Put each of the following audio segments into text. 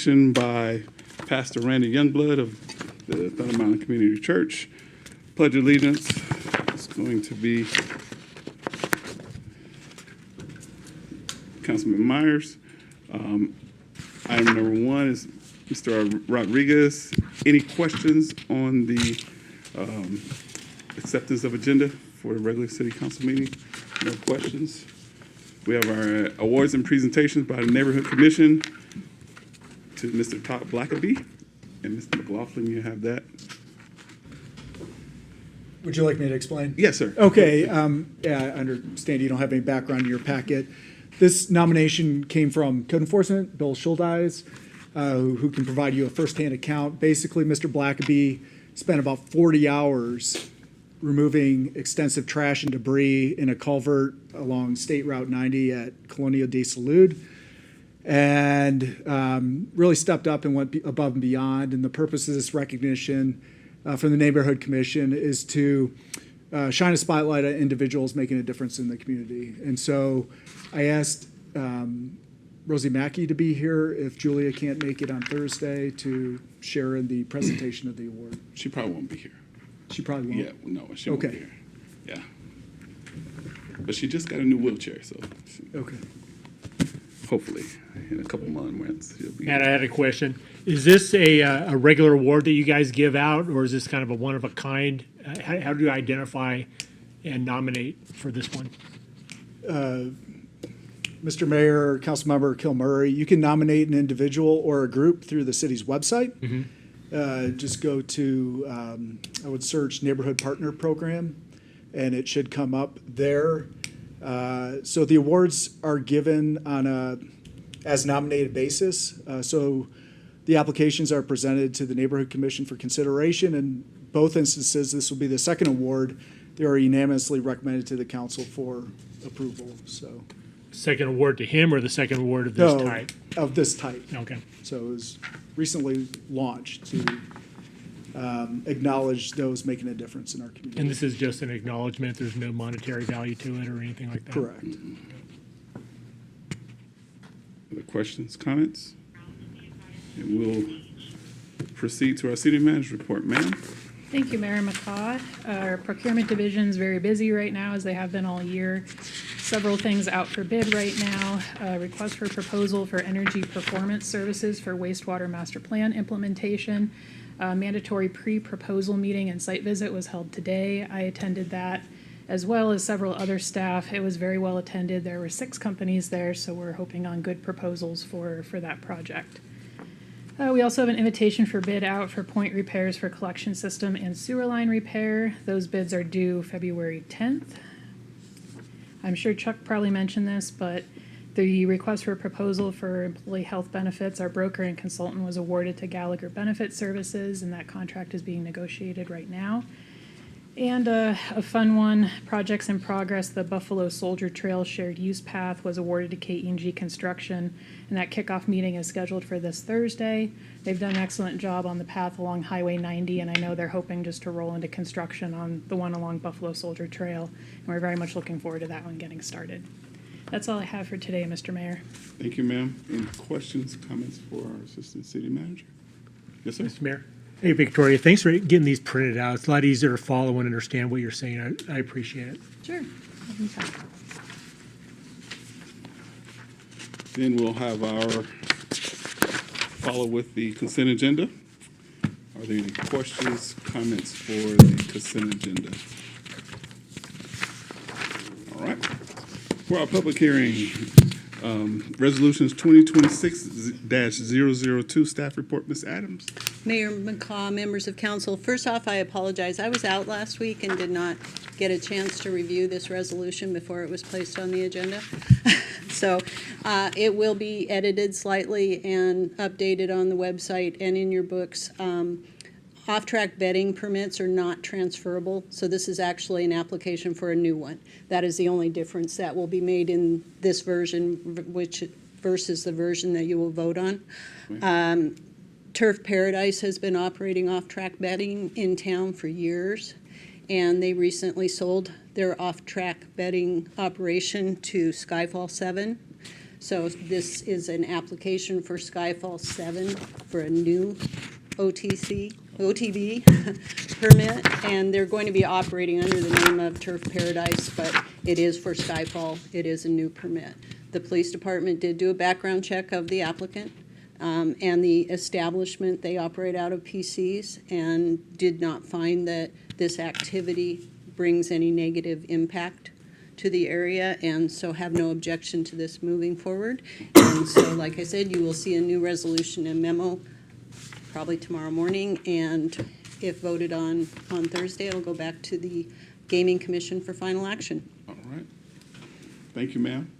benediction by Pastor Randy Youngblood of the Thunder Mountain Community Church. Pledge of allegiance is going to be Councilman Myers. Item number one is Mr. Rodriguez. Any questions on the acceptance of agenda for the regular city council meeting? No questions. We have our awards and presentations by the Neighborhood Commission to Mr. Todd Blackaby. And Mr. McLaughlin, you have that. Would you like me to explain? Yes, sir. Okay. Yeah, I understand you don't have any background in your packet. This nomination came from Code Enforcement, Bill Schuldeis, who can provide you a firsthand account. Basically, Mr. Blackaby spent about 40 hours removing extensive trash and debris in a culvert along State Route 90 at Colonial de Salud, and really stepped up and went above and beyond. And the purpose of this recognition from the Neighborhood Commission is to shine a spotlight on individuals making a difference in the community. And so I asked Rosie Mackey to be here if Julia can't make it on Thursday to share in the presentation of the award. She probably won't be here. She probably won't. Yeah, no, she won't be here. Yeah. But she just got a new wheelchair, so Okay. hopefully in a couple months she'll be Matt, I here. had a question. Is this a regular award that you guys give out, or is this kind of a one of a kind? How do you identify and nominate for this one? Mr. Mayor, Councilmember Kilmurray, you can nominate an individual or a group through the city's website. Just go to, I would search Neighborhood Partner Program, and it should come up there. So the awards are given on a as nominated basis. So the applications are presented to the Neighborhood Commission for consideration. In both instances, this will be the second award. They are unanimously recommended to the council for approval. So Second award to him or the second award of this no, type? of this type. Okay. So it was recently launched to acknowledge those making a difference in our community. And this is just an acknowledgement. There's no monetary value to it or anything like that? Correct. Other questions, comments? And we'll proceed to our city manager report. Ma'am? Thank you, Mayor McCaw. Our procurement division is very busy right now, as they have been all year. Several things out for bid right now. Request for proposal for energy performance services for wastewater master plan implementation. Mandatory pre-proposal meeting and site visit was held today. I attended that, as well as several other staff. It was very well attended. There were 6 companies there, so we're hoping on good proposals for that project. We also have an invitation for bid out for point repairs for collection system and sewer line repair. Those bids are due February 10th. I'm sure Chuck probably mentioned this, but the request for proposal for employee health benefits, our broker and consultant was awarded to Gallagher Benefit Services, and that contract is being negotiated right now. And a fun one, projects in progress, the Buffalo Soldier Trail Shared Use Path was awarded to KE&G Construction, and that kickoff meeting is scheduled for this Thursday. They've done an excellent job on the path along Highway 90, and I know they're hoping just to roll into construction on the one along Buffalo Soldier Trail, and we're very much looking forward to that one getting started. That's all I have for today, Mr. Mayor. Thank you, ma'am. Any questions, comments for our assistant city manager? Yes, sir. Mr. Mayor? Hey, Victoria, thanks for getting these printed out. It's a lot easier to follow and understand what you're saying. I appreciate it. Sure. Then we'll have our follow with the consent agenda. Are there any questions, comments for the consent agenda? All right. For our public hearing, resolutions 2026-002, staff report, Ms. Adams. Mayor McCaw, members of council, first off, I apologize. I was out last week and did not get a chance to review this resolution before it was placed on the agenda. So it will be edited slightly and updated on the website and in your books. Off-track bedding permits are not transferable, so this is actually an application for a new one. That is the only difference that will be made in this version, which versus the version that you will vote on. Turf Paradise has been operating off-track bedding in town for years, and they recently sold their off-track bedding operation to Skyfall 7. So this is an application for Skyfall 7 for a new OTB permit, and they're going to be operating under the name of Turf Paradise, but it is for Skyfall. It is a new permit. The police department did do a background check of the applicant and the establishment. They operate out of PCs and did not find that this activity brings any negative impact to the area, and so have no objection to this moving forward. And so, like I said, you will see a new resolution and memo probably tomorrow morning, and if voted on Thursday, it'll go back to the Gaming Commission for final action. All right. Thank you, ma'am.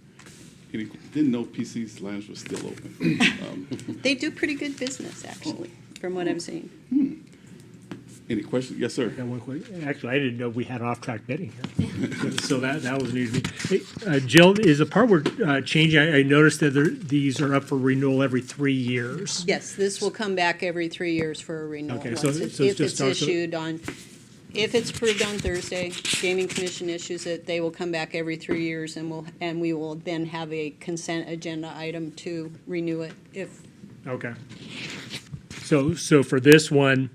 Didn't know PC's Lounge was still open. They do pretty good business, actually, from what I've seen. Any questions? Yes, sir. Got one question. Actually, I didn't know we had off-track bidding here. So that was news to me. Hey, Jill, is the part we're changing, I noticed that these are up for renewal every 3 years. Yes, this will come back every 3 years for a renewal. Okay, so- once it- so it's if just it's also- issued on, if it's approved on Thursday, Gaming Commission issues it, they will come back every 3 years, and we will then have a consent agenda item to renew it if, Okay. So for this one,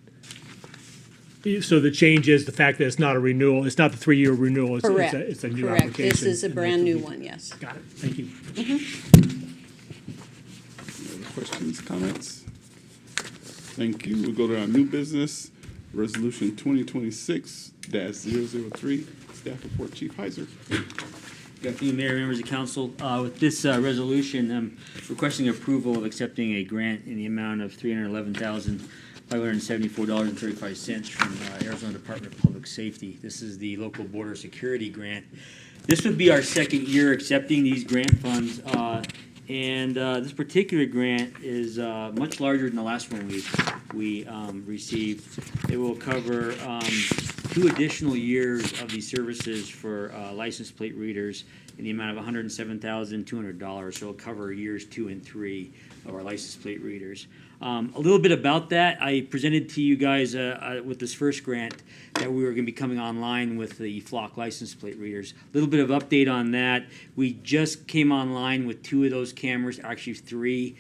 so the change is the fact that it's not a renewal, it's not the 3-year renewal, correct. it's a new Correct. application. This is a and brand that's new what we- one, yes. Got it, thank you. Any other questions, comments? Thank you. We'll go to our new business, Resolution 2026-003, Staff Report, Chief Heiser. Good afternoon, Mayor, members of council. With this resolution, I'm requesting approval of accepting a grant in the amount of $311,574.35 from Arizona Department of Public Safety. This is the local border security grant. This would be our second year accepting these grant funds, and this particular grant is much larger than the last one we received. It will cover 2 additional years of these services for license plate readers in the amount of $107,200. So it'll cover years 2 and 3 of our license plate readers. A little bit about that, I presented to you guys with this first grant that we were going to be coming online with the Flock license plate readers. A little bit of update on that. We just came online with 2 of those cameras, actually 3.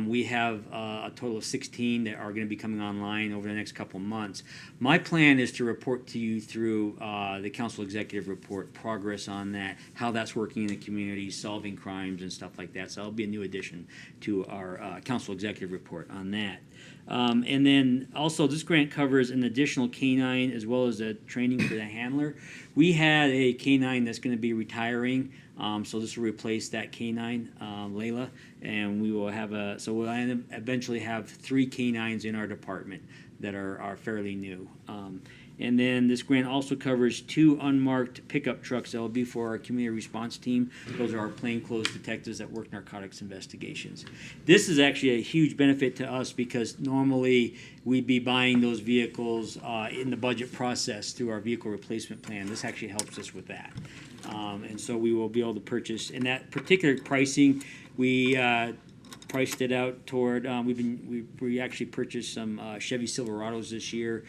We have a total of 16 that are going to be coming online over the next couple months. My plan is to report to you through the council executive report, progress on that, how that's working in the community, solving crimes and stuff like that. So that'll be a new addition to our council executive report on that. And then also this grant covers an additional canine as well as a training for the handler. We had a canine that's going to be retiring. So this will replace that canine, Layla, and we will have so we'll eventually have 3 canines in our department that are fairly new. And then this grant also covers 2 unmarked pickup trucks that will be for our community response team. Those are our plainclothes detectives that work narcotics investigations. This is actually a huge benefit to us because normally we'd be buying those vehicles in the budget process through our vehicle replacement plan. This actually helps us with that. And so we will be able to purchase, in that particular pricing, we priced it out toward, we actually purchased some Chevy Silverados this year,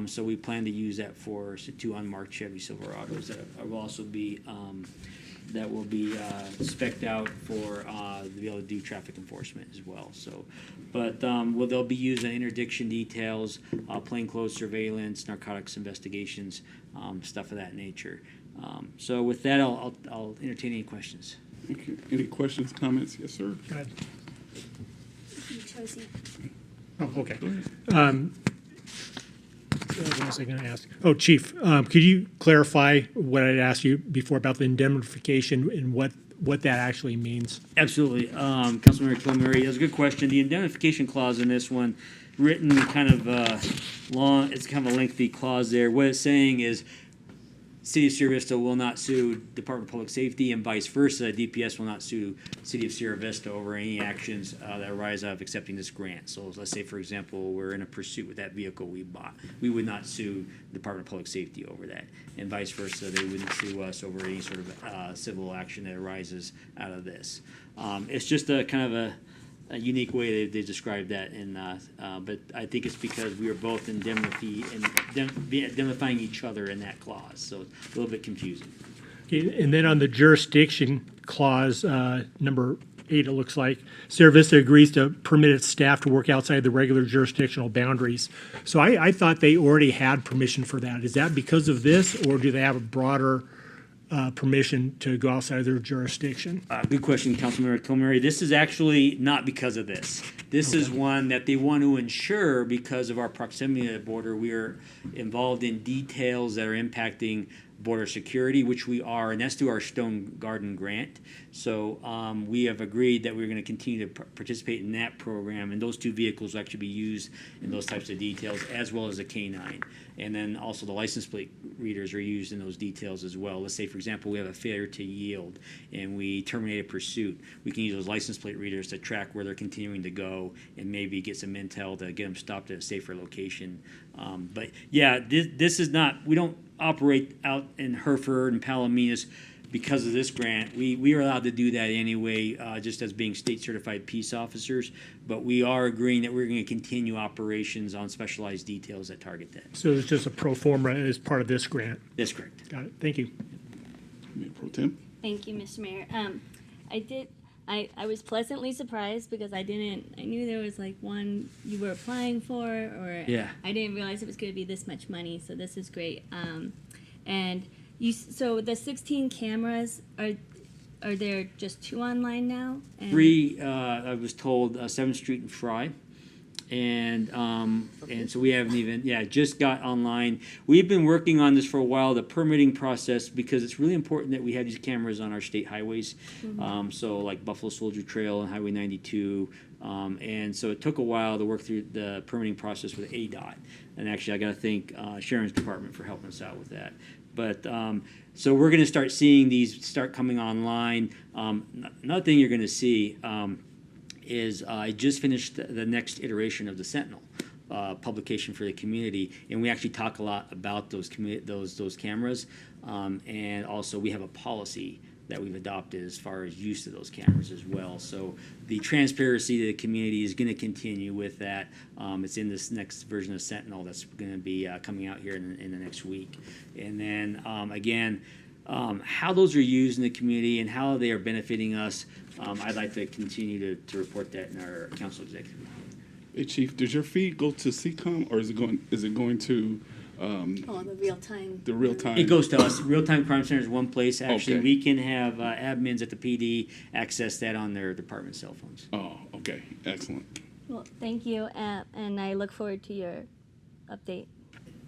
so we plan to use that for 2 unmarked Chevy Silverados that will also be, spec'd out for, to be able to do traffic enforcement as well, so. But, they'll be used in interdiction details, plainclothes surveillance, narcotics investigations, stuff of that nature. So with that, I'll entertain any questions. Okay. Any questions, comments? Yes, sir. Go ahead. Josie. Oh, okay. What was I going to ask? Oh, Chief, could you clarify what I asked you before about the indemnification and what that actually means? Absolutely. Councilmember Kilmurray, that's a good question. The indemnification clause in this one, written kind of long, it's kind of a lengthy clause there. What it's saying is City of Sierra Vista will not sue Department of Public Safety and vice versa. DPS will not sue City of Sierra Vista over any actions that arise out of accepting this grant. So let's say, for example, we're in a pursuit with that vehicle we bought. We would not sue Department of Public Safety over that. And vice versa, they wouldn't sue us over any sort of civil action that arises out of this. It's just a kind of a unique way they describe that, but I think it's because we are both indemnifying each other in that clause, so it's a little bit confusing. Okay, and then on the jurisdiction clause, number 8, it looks like, Sierra Vista agrees to permit its staff to work outside the regular jurisdictional boundaries. So I thought they already had permission for that. Is that because of this, or do they have a broader permission to go outside their jurisdiction? Good question, Councilmember Kilmary. This is actually not because of this. This is one that they want to ensure because of our proximity to the border. We are involved in details that are impacting border security, which we are, and that's through our Stone Garden grant. So we have agreed that we're going to continue to participate in that program, and those 2 vehicles will actually be used in those types of details, as well as a K-9. And then also the license plate readers are used in those details as well. Let's say, for example, we have a failure to yield and we terminate a pursuit. We can use those license plate readers to track where they're continuing to go and maybe get some intel to get them stopped at a safer location. But yeah, this is not, we don't operate out in Hereford and Palominas because of this grant. We are allowed to do that anyway, just as being state certified peace officers, but we are agreeing that we're going to continue operations on specialized details that target that. So it's just a pro forma as part of this grant. That's correct. Got it. Thank you. Mayor Pro Tem? Thank you, Mr. Mayor. I was pleasantly surprised because I knew there was like one you were applying for, or Yeah. I didn't realize it was going to be this much money, so this is great. And so the 16 cameras, are there just 2 online now? And 3, I was told, 7th Street and Fry. And so we haven't even, just got online. We've been working on this for a while, the permitting process, because it's really important that we have these cameras on our state highways. So like Buffalo Soldier Trail and Highway 92. And so it took a while to work through the permitting process with ADOT. And actually, I got to thank Sharon's department for helping us out with that. But so we're going to start seeing these start coming online. Another thing you're going to see is I just finished the next iteration of the Sentinel publication for the community, and we actually talk a lot about those cameras, and also we have a policy that we've adopted as far as use of those cameras as well. So the transparency to the community is going to continue with that. It's in this next version of Sentinel that's going to be coming out here in the next week. And then again, how those are used in the community and how they are benefiting us, I'd like to continue to report that in our council executive. Hey, Chief, does your feed go to CCOM or is it going to the real time. the real time? It goes to us. Real-time crime center is one place. Actually, Okay. we can have admins at the PD access that on their department cell phones. Oh, okay, excellent. Well, thank you, and I look forward to your update.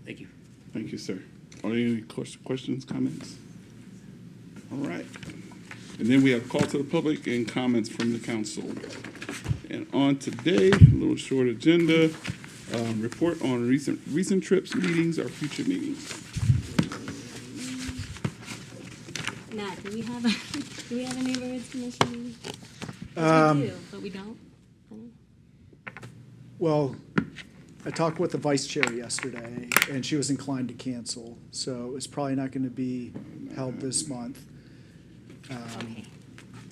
Thank you. Thank you, sir. Are there any questions, comments? All right. And then we have call to the public and comments from the council. And on today, a little short agenda, report on recent trips, meetings, or future meetings. Matt, do we have a neighborhoods commission meeting? Yes, we do, but we don't. Well, I talked with the vice chair yesterday, and she was inclined to cancel, so it's probably not going to be held this month. Okay.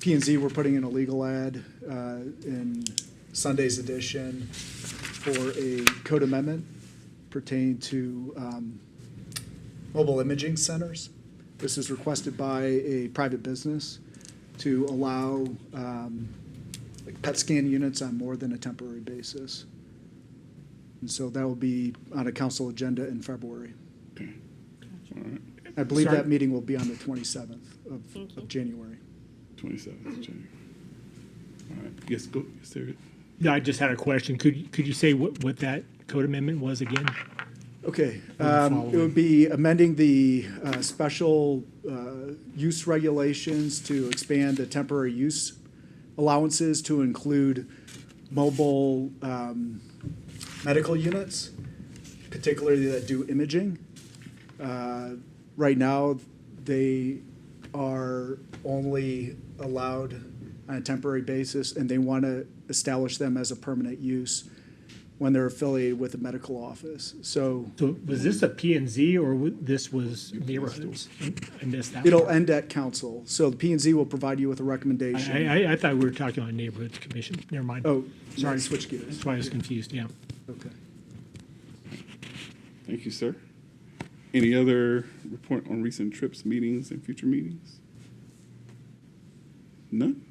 P&Z, we're putting in a legal ad in Sunday's edition for a code amendment pertaining to mobile imaging centers. This is requested by a private business to allow like PET scan units on more than a temporary basis. And so that will be on a council agenda in February. Okay. All right, I believe Sorry. that meeting will be on the 27th Thank you. of January. 27th of January. All right, yes, go, yes, there. Yeah, I just had a question. Could you say what that code amendment was again? Okay, follow it would be amending the special use regulations to expand the temporary use allowances to include mobile medical units, particularly that do imaging. Right now, they are only allowed on a temporary basis, and they want to establish them as a permanent use when they're affiliated with a medical office. So So was this a P and Z or this was neighborhoods? I missed that. it'll part. end at council. So the P and Z will provide you with a recommendation. I thought we were talking on neighborhoods commission. Never mind. Oh, Sorry. switch gears. That's why I was confused, yeah. Okay. Thank you, sir. Any other report on recent trips, meetings, and future meetings? None?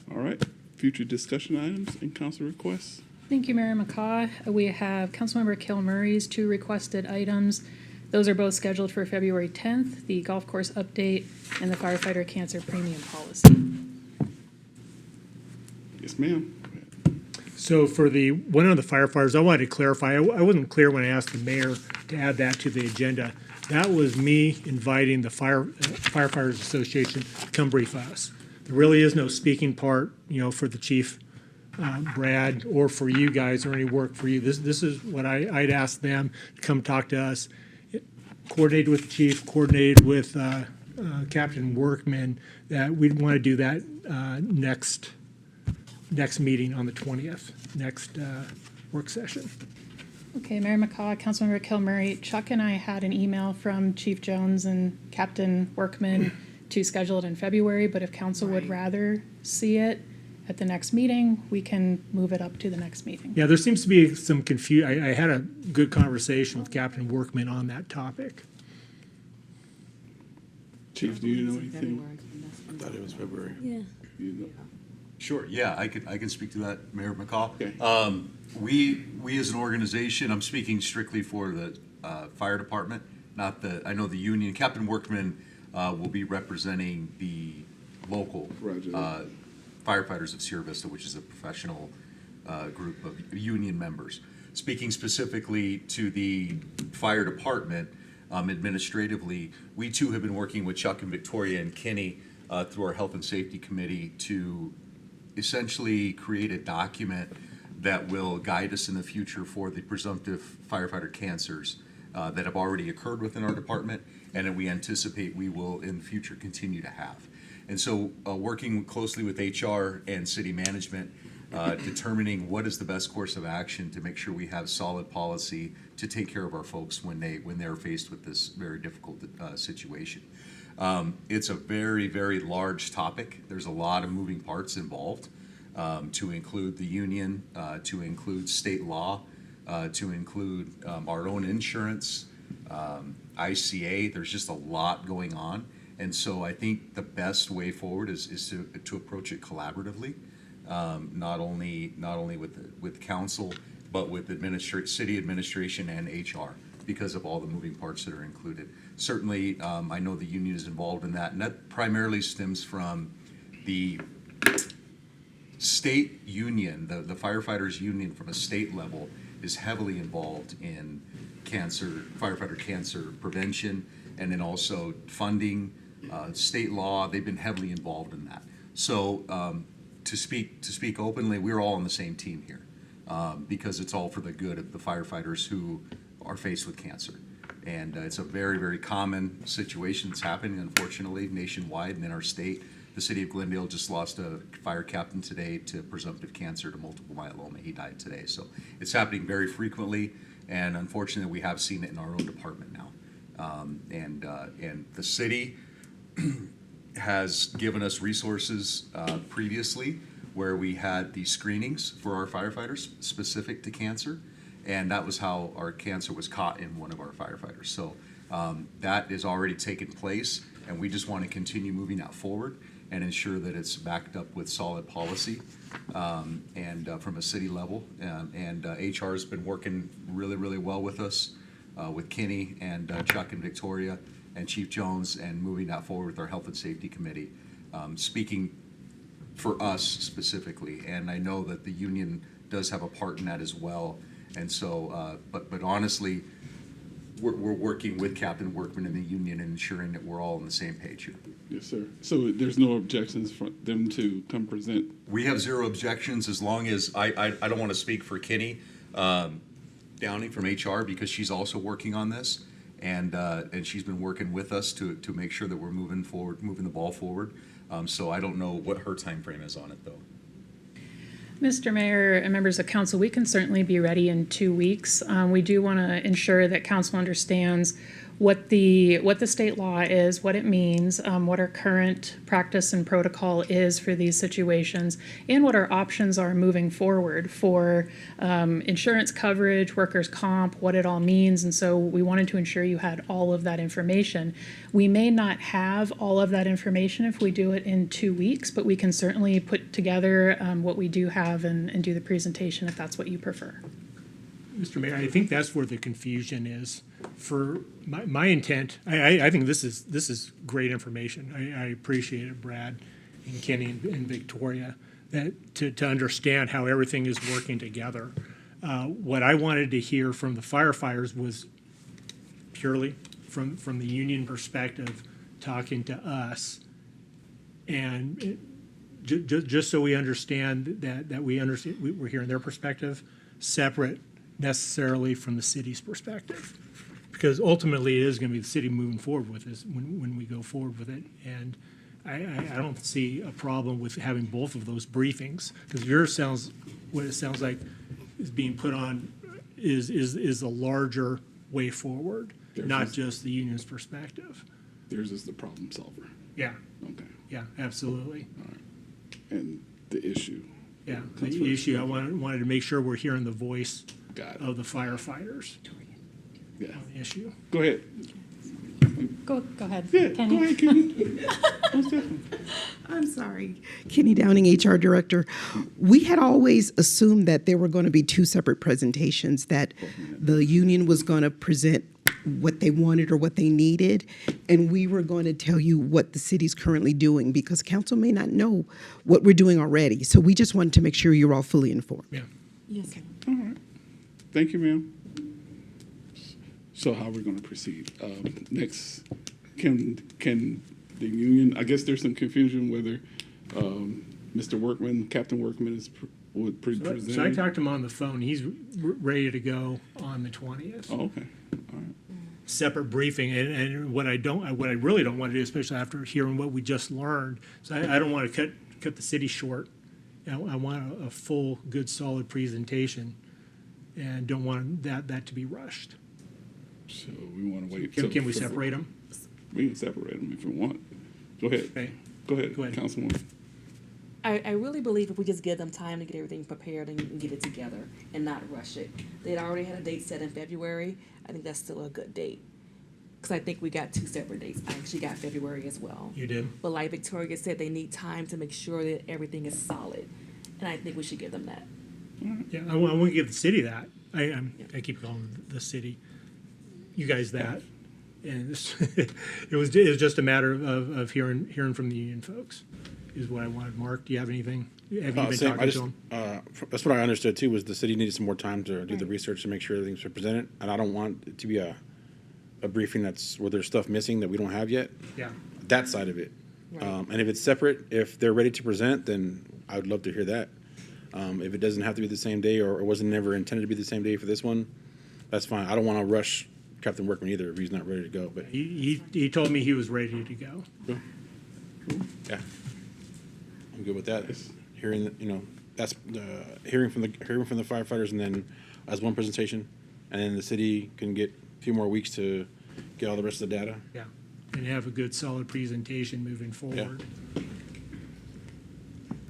All right. Future discussion items and council requests? Thank you, Mayor McCaw. We have Councilmember Kill Murray's 2 requested items. Those are both scheduled for February 10th, the golf course update and the firefighter cancer premium policy. Yes, ma'am. So for the one on the firefighters, I wanted to clarify, I wasn't clear when I asked the mayor to add that to the agenda. That was me inviting the firefighters association to come brief us. There really is no speaking part, for the chief, Brad, or for you guys, or any work for you. This is what I'd ask them to come talk to us. Coordinated with the chief, coordinated with Captain Workman, that we'd want to do that next meeting on the 20th, next work session. Okay, Mayor McCaw, Councilmember Kill Murray, Chuck and I had an email from Chief Jones and Captain Workman to schedule it in February, but if council would rather see it at the next meeting, we can move it up to the next meeting. Yeah, there seems to be some confusion. I had a good conversation with Captain Workman on that topic. Chief, do you know anything? I thought it was February. Yeah. You know? Sure, yeah, I can speak to that, Mayor McCaw. Okay. We as an organization, I'm speaking strictly for the fire department, I know the union. Captain Workman will be representing the local Roger. firefighters of Sierra Vista, which is a professional group of union members. Speaking specifically to the fire department, administratively, we too have been working with Chuck and Victoria and Kenny through our Health and Safety Committee to essentially create a document that will guide us in the future for the presumptive firefighter cancers that have already occurred within our department and that we anticipate we will in the future continue to have. And so working closely with HR and city management, determining what is the best course of action to make sure we have solid policy to take care of our folks when they're faced with this very difficult situation. It's a very, very large topic. There's a lot of moving parts involved, to include the union, to include state law, to include our own insurance, ICA. There's just a lot going on. And so I think the best way forward is to approach it collaboratively, not only with council, but with city administration and HR, because of all the moving parts that are included. Certainly, I know the union is involved in that, and that primarily stems from the state union, the firefighters union from a state level is heavily involved in firefighter cancer prevention, and then also funding, state law. They've been heavily involved in that. So to speak openly, we're all on the same team here, because it's all for the good of the firefighters who are faced with cancer. And it's a very, very common situation that's happening, unfortunately, nationwide and in our state. The city of Glendale just lost a fire captain today to presumptive cancer, to multiple myeloma. He died today. So it's happening very frequently, and unfortunately, we have seen it in our own department now. And the city has given us resources previously where we had these screenings for our firefighters specific to cancer, and that was how our cancer was caught in one of our firefighters. So that is already taken place, and we just want to continue moving that forward and ensure that it's backed up with solid policy and from a city level. And HR has been working really, really well with us, with Kenny and Chuck and Victoria and Chief Jones, and moving that forward with our Health and Safety Committee, speaking for us specifically. And I know that the union does have a part in that as well. And so, but honestly, we're working with Captain Workman and the union and ensuring that we're all on the same page here. Yes, sir. So there's no objections for them to come present? We have zero objections as long as, I don't want to speak for Kenny Downing from HR, because she's also working on this. And she's been working with us to make sure that we're moving the ball forward. So I don't know what her time frame is on it, though. Mr. Mayor and members of council, we can certainly be ready in 2 weeks. We do want to ensure that council understands what the state law is, what it means, what our current practice and protocol is for these situations, and what our options are moving forward for insurance coverage, workers' comp, what it all means. And so we wanted to ensure you had all of that information. We may not have all of that information if we do it in 2 weeks, but we can certainly put together what we do have and do the presentation if that's what you prefer. Mr. Mayor, I think that's where the confusion is. For my intent, I think this is great information. I appreciate it, Brad and Kenny and Victoria, that to understand how everything is working together. What I wanted to hear from the firefighters was purely from the union perspective, talking to us, and just so we understand that we're hearing their perspective, separate necessarily from the city's perspective. Because ultimately, it is going to be the city moving forward with this when we go forward with it. And I don't see a problem with having both of those briefings, because what it sounds like is being put on is a larger way forward, not just the union's perspective. Theirs is the problem solver. Yeah, Okay. yeah, absolutely. And the issue. Yeah, the issue, I wanted to make sure we're hearing the voice Got it. of the firefighters Yeah. on the issue. Go ahead. Go ahead, Yeah, Kenny. go ahead, Kenny. Most definitely. I'm sorry. Kenny Downing, HR Director. We had always assumed that there were going to be two separate presentations, that the union was going to present what they wanted or what they needed, and we were going to tell you what the city's currently doing, because council may not know what we're doing already. So we just wanted to make sure you're all fully informed. Yeah. Yes. Thank you, ma'am. So how are we going to proceed? Next, can the union, I guess there's some confusion whether Mr. Workman, Captain Workman would present. So I talked to him on the phone. He's ready to go on the 20th. Oh, okay. All right. Separate briefing, and what I really don't want to do, especially after hearing what we just learned, so I don't want to cut the city short. I want a full, good, solid presentation, and don't want that to be rushed. So we want to wait. Can we separate them? We can separate them if we want. Go ahead. Okay. Go ahead, Go ahead. Councilwoman. I really believe if we just give them time to get everything prepared and get it together and not rush it. They'd already had a date set in February. I think that's still a good date. Because I think we got two separate dates. I actually got February as well. You did? But like Victoria said, they need time to make sure that everything is solid. And I think we should give them that. Yeah, I want to give the city that. I keep calling the city, you guys that. And it was just a matter of hearing from the union folks, is what I wanted. Mark, do you have anything? Have you been Same. talking to them? That's what I understood too, was the city needed some more time to do the research to make sure everything's presented. And I don't want it to be a briefing where there's stuff missing that we don't have yet. Yeah. That side of it. And if it's separate, if they're ready to present, then I would love to hear that. If it doesn't have to be the same day, or wasn't never intended to be the same day for this one, that's fine. I don't want to rush Captain Workman either if he's not ready to go. But He told me he was ready to go. yeah, I'm good with that. Hearing, that's hearing from the firefighters, and then as one presentation, and then the city can get a few more weeks to get all the rest of the data. Yeah, and have a good, solid presentation moving forward.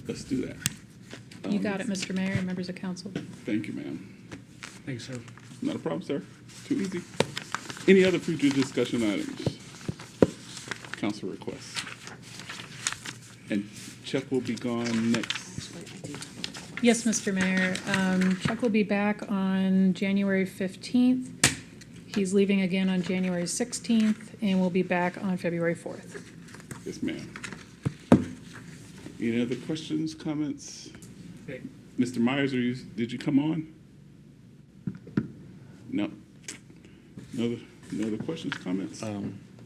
Let's do that. You got it, Mr. Mayor and members of council. Thank you, ma'am. Thanks, sir. Not a problem, sir. Too easy. Any other future discussion items? Council requests. And Chuck will be gone next. Yes, Mr. Mayor. Chuck will be back on January 15th. He's leaving again on January 16th, and will be back on February 4th. Yes, ma'am. Any other questions, comments? Okay. Mr. Myers, did you come on? No. No other questions, comments?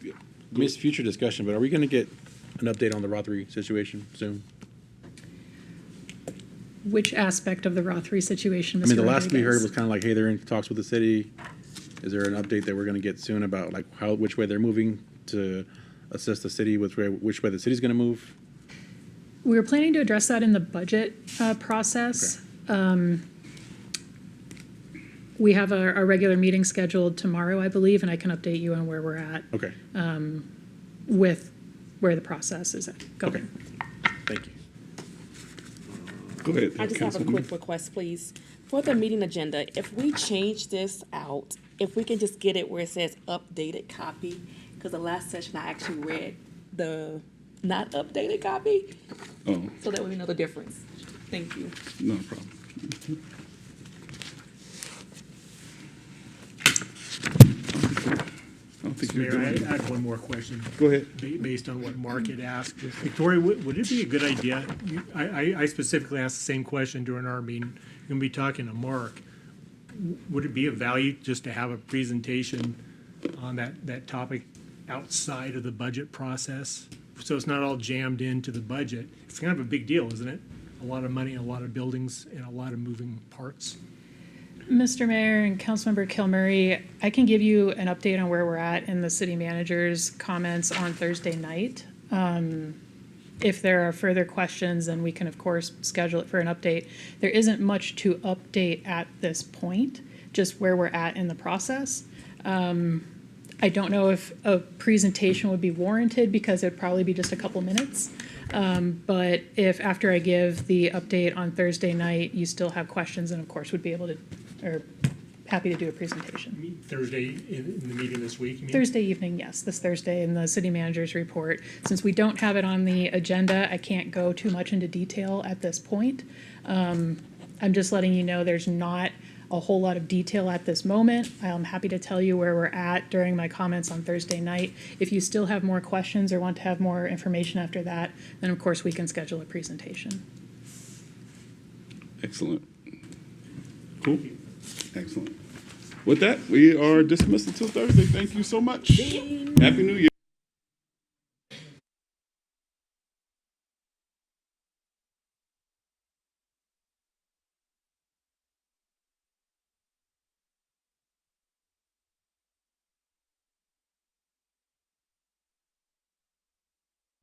Yeah. Missed future discussion, but are we going to get an update on the Rothery situation soon? Which aspect of the Rothery situation, Mr. I mean, the last we heard Rodriguez? was kind of like, hey, they're in talks with the city. Is there an update that we're going to get soon about like which way they're moving to assess the city, which way the city's going to move? We were planning to address that in the budget process. We have our regular meeting scheduled tomorrow, I believe, and I can update you on where we're at Okay, with where the process is going. okay. Thank you. Go ahead. I just have a Councilwoman. quick request, please. For the meeting agenda, if we change this out, if we can just get it where it says updated copy, because the last session I actually read the not updated copy, Oh, so that we know the difference. Thank you. no problem. I don't think you're Mayor, I doing had one more question. Go ahead. Based on what Mark had asked. Victoria, would it be a good idea, I specifically asked the same question during our meeting, I'm gonna be talking to Mark. Would it be of value just to have a presentation on that topic outside of the budget process? So it's not all jammed into the budget. It's kind of a big deal, isn't it? A lot of money, a lot of buildings, and a lot of moving parts. Mr. Mayor and Councilmember Kilmurray, I can give you an update on where we're at in the city manager's comments on Thursday night. If there are further questions, then we can, of course, schedule it for an update. There isn't much to update at this point, just where we're at in the process. I don't know if a presentation would be warranted because it'd probably be just a couple minutes. But if after I give the update on Thursday night, you still have questions, then of course would be able to, or happy to do a presentation. Thursday in the meeting this week, you mean? Thursday evening, yes, this Thursday in the city manager's report. Since we don't have it on the agenda, I can't go too much into detail at this point. I'm just letting you know there's not a whole lot of detail at this moment. I'm happy to tell you where we're at during my comments on Thursday night. If you still have more questions or want to have more information after that, then of course we can schedule a presentation. Excellent. Cool. Excellent. With that, we are dismissed until Thursday. Thank you so much. Happy New Year.